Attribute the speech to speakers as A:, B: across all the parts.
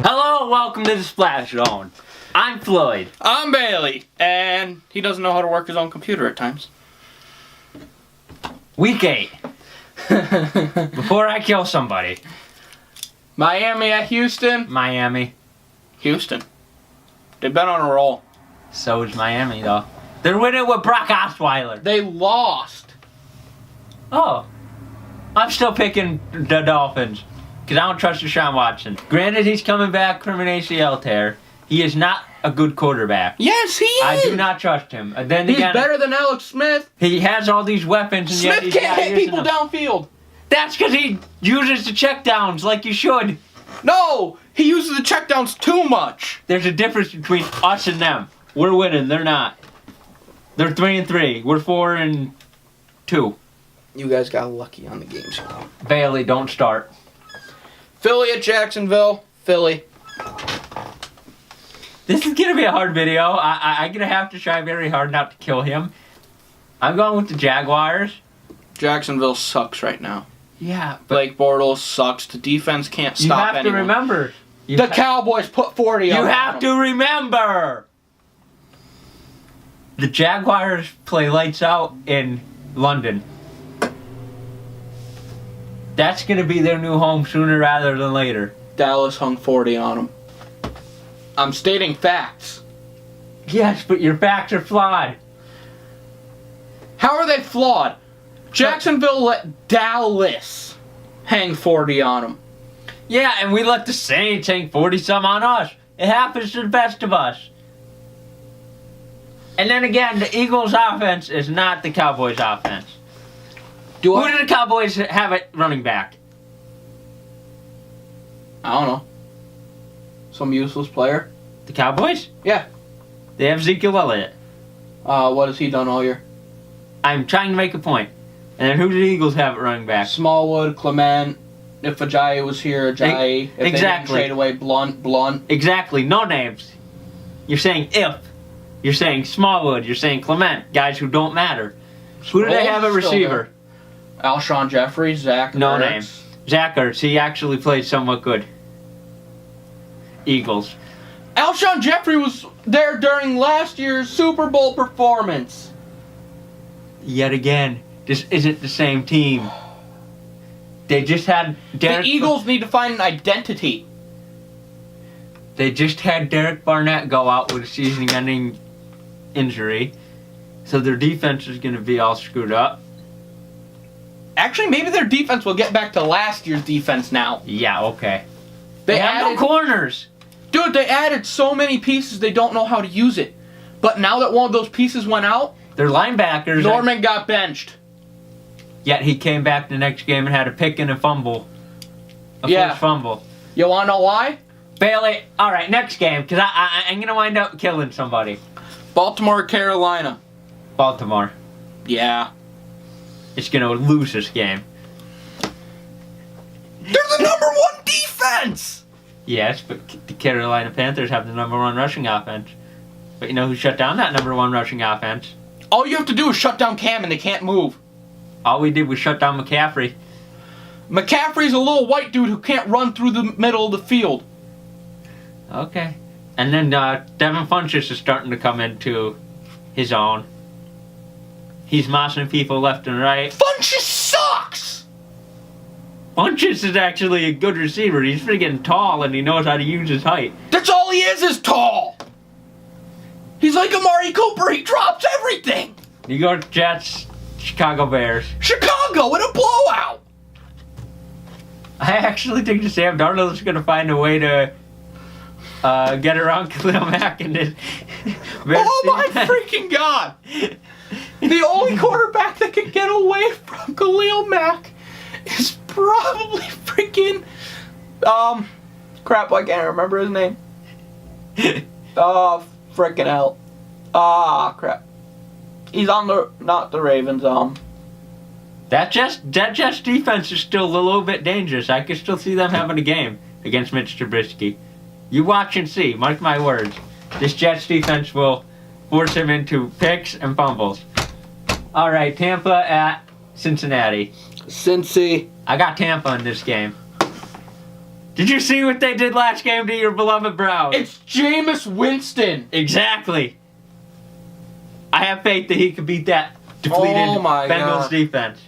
A: Hello, welcome to the Splash Zone. I'm Floyd.
B: I'm Bailey, and he doesn't know how to work his own computer at times.
A: Week 8. Before I kill somebody.
B: Miami at Houston.
A: Miami.
B: Houston. They've been on a roll.
A: So is Miami, though. They're winning with Brock Osweiler.
B: They lost.
A: Oh. I'm still picking the Dolphins. Because I don't trust Deshaun Watson. Granted, he's coming back from an ACL tear. He is not a good quarterback.
B: Yes, he is.
A: I do not trust him. And then
B: He's
A: again,
B: better than Alex Smith.
A: he has all these weapons, and yet
B: Smith
A: he's
B: can't
A: not
B: hit
A: using
B: people
A: them.
B: downfield.
A: That's because he uses the checkdowns like you should.
B: No, he uses the checkdowns too much.
A: There's a difference between us and them. We're winning. They're not. They're 3-3. We're 4-2.
B: You guys got lucky on the games.
A: Bailey, don't start.
B: Philly at Jacksonville. Philly.
A: This is gonna be a hard video. I'm gonna have to try very hard not to kill him. I'm going with the Jaguars.
B: Jacksonville sucks right now.
A: Yeah, but
B: Blake Bortles sucks. The defense can't
A: you
B: stop
A: have to
B: anyone.
A: remember.
B: The Cowboys put 40 on
A: You
B: them.
A: have to remember. The Jaguars play lights out in London. That's gonna be their new home sooner rather than later.
B: Dallas hung 40 on them. I'm stating facts.
A: Yes, but your facts are flawed.
B: How are they flawed? Jacksonville let Dallas hang 40 on them.
A: Yeah, and we let the Saints hang 40-some on us. It happens to the best of us. And then again, the Eagles' offense is not the Cowboys' offense. Who do the Cowboys have at running back?
B: I don't know. Some useless player?
A: The Cowboys?
B: Yeah.
A: They have Ezekiel Elliott.
B: What has he done all year?
A: I'm trying to make a point. And then who do the Eagles have at running back?
B: Smallwood, Clement. If Ajayi was here, Ajayi. If they didn't trade away Blunt.
A: Exactly. No names. You're saying if. You're saying Smallwood. You're saying Clement. Guys who don't matter. Who do they have at receiver?
B: Alshon Jeffrey, Zach
A: No
B: Ertz.
A: name. Zach Ertz. He actually played somewhat good. Eagles.
B: Alshon Jeffrey was there during last year's Super Bowl performance.
A: Yet again, this isn't the same team. They just had Derek.
B: The Eagles need to find an identity.
A: They just had Derek Barnett go out with a season-ending injury, so their defense is going to be all screwed up.
B: Actually, maybe their defense will get back to last year's defense now.
A: Yeah, okay.
B: They
A: have no
B: added
A: corners.
B: Dude, they added so many pieces they don't know how to use it. But now that one of those pieces went out,
A: Their linebackers.
B: Norman got benched.
A: Yet he came back the next game and had a pick and a fumble. A forced fumble.
B: You want to know why?
A: Bailey, all right, next game, because I'm going to wind up killing somebody.
B: Baltimore, Carolina.
A: Baltimore.
B: Yeah.
A: It's going to lose this game.
B: They're the number one defense!
A: Yes, but the Carolina Panthers have the number one rushing offense. But you know who shut down that number one rushing offense?
B: All you have to do is shut down Cam and they can't move.
A: All we did was shut down McCaffrey.
B: McCaffrey's a little white dude who can't run through the middle of the field.
A: Okay. And then Devin Funchess is starting to come into his own. He's mossing people left and right.
B: Funchess sucks!
A: Funchess is actually a good receiver. He's freaking tall and he knows how to use his height.
B: That's all he is tall! He's like Amari Cooper, he drops everything!
A: New York Jets, Chicago Bears.
B: Chicago in a blowout!
A: I actually think that Sam Darnold is going to find a way to get around Khalil Mack and his Bears
B: Oh my
A: defense.
B: freaking god! The only quarterback that can get away from Khalil Mack is probably freaking crap, I can't remember his name. Oh, freaking hell. Ah, crap. He's on the, not the Ravens,
A: That Jets defense is still a little bit dangerous. I can still see them having a game against Mitch Trubisky. You watch and see. Mark my words. This Jets defense will force him into picks and fumbles. All right, Tampa at Cincinnati.
B: Cincy.
A: I got Tampa in this game. Did you see what they did last game to your beloved Browns?
B: It's Jameis Winston.
A: Exactly. I have faith that he could beat that depleted Bengals defense.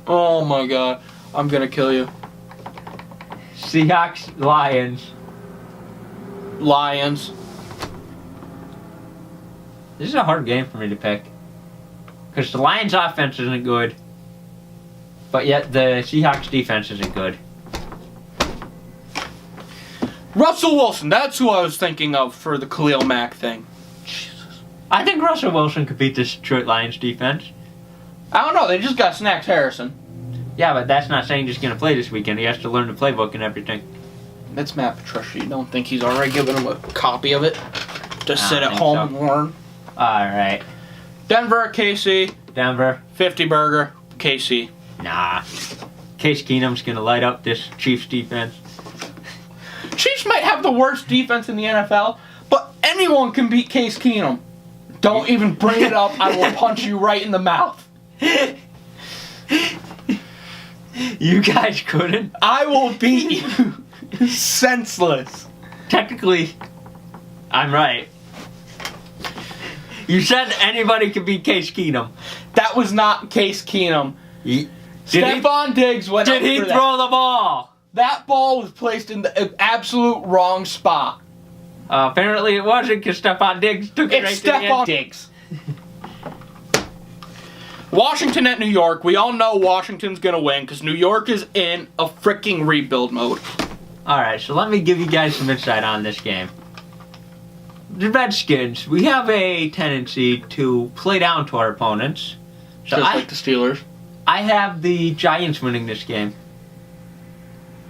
B: Oh my god. I'm gonna kill you.
A: Seahawks, Lions.
B: Lions.
A: This is a hard game for me to pick. Because the Lions offense isn't good. But yet the Seahawks defense isn't good.
B: Russell Wilson. That's who I was thinking of for the Khalil Mack thing.
A: Jesus. I think Russell Wilson could beat this Detroit Lions defense.
B: I don't know. They just got Snacks Harrison.
A: Yeah, but that's not saying he's going to play this weekend. He has to learn the playbook and everything.
B: That's Matt Patricia. You don't think he's already given him a copy of it to sit at home and learn?
A: All right.
B: Denver, KC.
A: Denver.
B: 50 burger, KC.
A: Nah. Case Keenum's going to light up this Chiefs defense.
B: Chiefs might have the worst defense in the NFL, but anyone can beat Case Keenum. Don't even bring it up. I will punch you right in the mouth.
A: You guys couldn't?
B: I will beat you. Senseless.
A: Technically, I'm right. You said anybody could beat Case Keenum.
B: That was not Case Keenum. Stephon Diggs went up for that.
A: Did he throw the ball?
B: That ball was placed in the absolute wrong spot.
A: Apparently it wasn't because Stephon Diggs took it right to the end.
B: Stephon Diggs. Washington at New York. We all know Washington's going to win because New York is in a freaking rebuild mode.
A: Alright, so let me give you guys some insight on this game. The Redskins, we have a tendency to play down to our opponents. So
B: Just like the Steelers.
A: I have the Giants winning this game.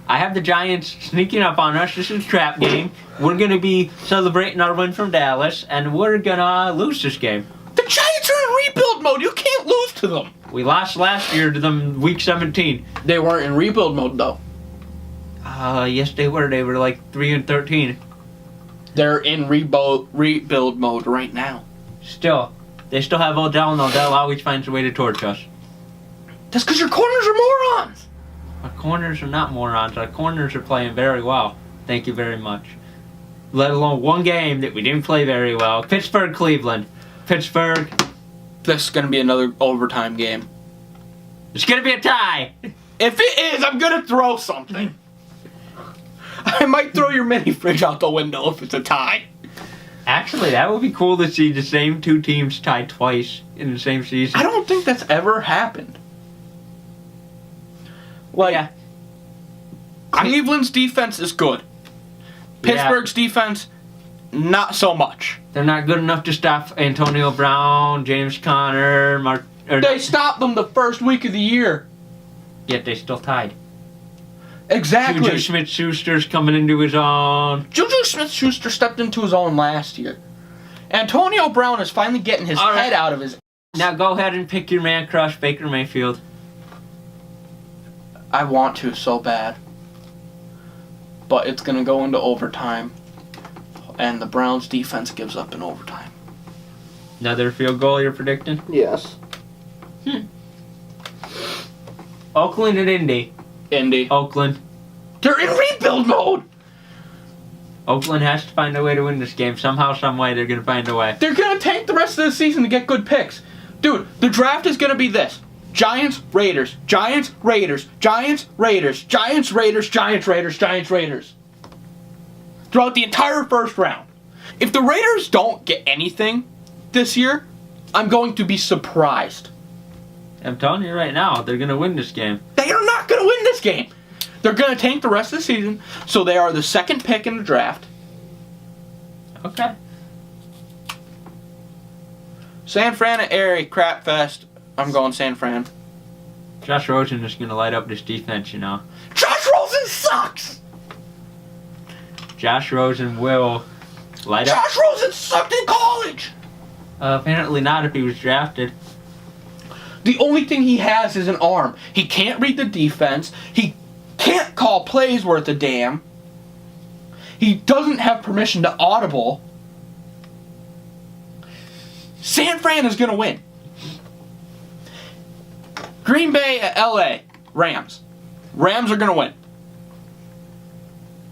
A: I have the Giants sneaking up on us. This is a trap game. We're going to be celebrating our win from Dallas, and we're going to lose this game.
B: The Giants are in rebuild mode. You can't lose to them.
A: We lost last year to them week 17.
B: They weren't in rebuild mode, though.
A: Yes, they were. They were like 3-13.
B: They're in rebuild mode right now.
A: Still, they still have Odell, and Odell always finds a way to torch us.
B: That's because your corners are morons.
A: Our corners are not morons. Our corners are playing very well. Thank you very much. Let alone one game that we didn't play very well. Pittsburgh, Cleveland. Pittsburgh.
B: This is going to be another overtime game.
A: It's going to be a tie.
B: If it is, I'm going to throw something. I might throw your mini fridge out the window if it's a tie.
A: Actually, that would be cool to see the same two teams tied twice in the same season.
B: I don't think that's ever happened. Like,
A: yeah.
B: Cleveland's defense is good. Pittsburgh's defense, not so much.
A: They're not good enough to stop Antonio Brown, James Conner,
B: They stopped them the first week of the year.
A: Yet they still tied.
B: Exactly.
A: Juju Smith-Schuster's coming into his own.
B: Juju Smith-Schuster stepped into his own last year. Antonio Brown is finally getting his head out of his...
A: Now go ahead and pick your man crush, Baker Mayfield.
B: I want to so bad. But it's going to go into overtime. And the Browns' defense gives up in overtime.
A: Another field goal you're predicting?
B: Yes.
A: Oakland and Indy.
B: Indy.
A: Oakland.
B: They're in rebuild mode!
A: Oakland has to find a way to win this game. Somehow, some way, they're going to find a way.
B: They're going to tank the rest of the season to get good picks. Dude, the draft is going to be this. Giants, Raiders, Giants, Raiders, Giants, Raiders, Giants, Raiders, Giants, Raiders, Giants, Raiders. Throughout the entire first round. If the Raiders don't get anything this year, I'm going to be surprised.
A: I'm telling you right now, they're going to win this game.
B: They are not going to win this game. They're going to tank the rest of the season, so they are the second pick in the draft.
A: Okay.
B: San Fran at Erie, crap fest. I'm going San Fran.
A: Josh Rosen is going to light up this defense, you know.
B: Josh Rosen sucks!
A: Josh Rosen will light up.
B: Josh Rosen sucked in college!
A: Apparently not if he was drafted.
B: The only thing he has is an arm. He can't read the defense. He can't call plays worth a damn. He doesn't have permission to audible. San Fran is going to win. Green Bay at LA. Rams. Rams are going to win.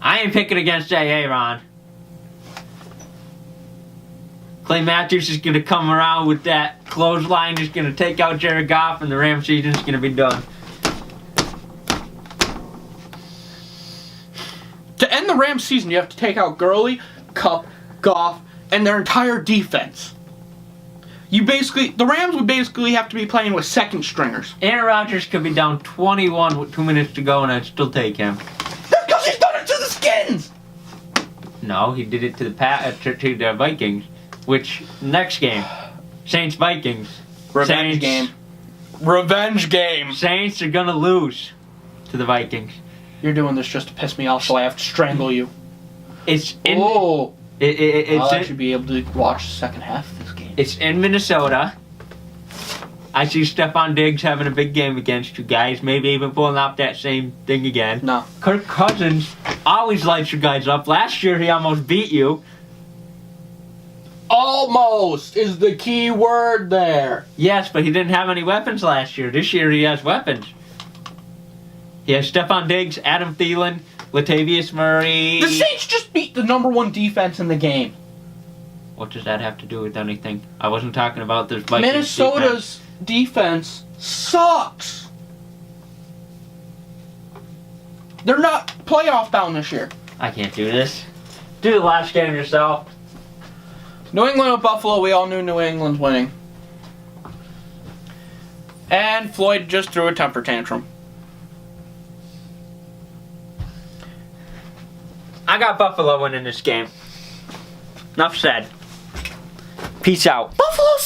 A: I ain't picking against AA, Ron. Clay Matthews is going to come around with that clothesline. He's going to take out Jared Goff, and the Ram season's going to be done.
B: To end the Rams season, you have to take out Gurley, Kupp, Goff, and their entire defense. The Rams would basically have to be playing with second stringers.
A: Aaron Rodgers could be down 21 with 2 minutes to go, and I'd still take him.
B: That's because he's done it to the Skins!
A: No, he did it to the Vikings. Which, next game, Saints-Vikings.
B: Revenge game.
A: Saints are going to lose to the Vikings.
B: You're doing this just to piss me off, so I have to strangle you.
A: It's in...
B: I'll
A: It's
B: actually be able to watch the second half of this game.
A: It's in Minnesota. I see Stephon Diggs having a big game against you guys. Maybe even pulling off that same thing again.
B: No.
A: Kirk Cousins always lights you guys up. Last year he almost beat you.
B: Almost is the key word there.
A: Yes, but he didn't have any weapons last year. This year he has weapons. He has Stephon Diggs, Adam Thielen, Latavius Murray.
B: The Saints just beat the number one defense in the game.
A: What does that have to do with anything? I wasn't talking about this Vikings
B: Minnesota's defense sucks. They're not playoff bound this year.
A: I can't do this. Do the last game yourself.
B: New England with Buffalo, we all knew New England's winning. And Floyd just threw a temper tantrum.
A: I got Buffalo winning this game. Enough said. Peace out.
B: Buffalo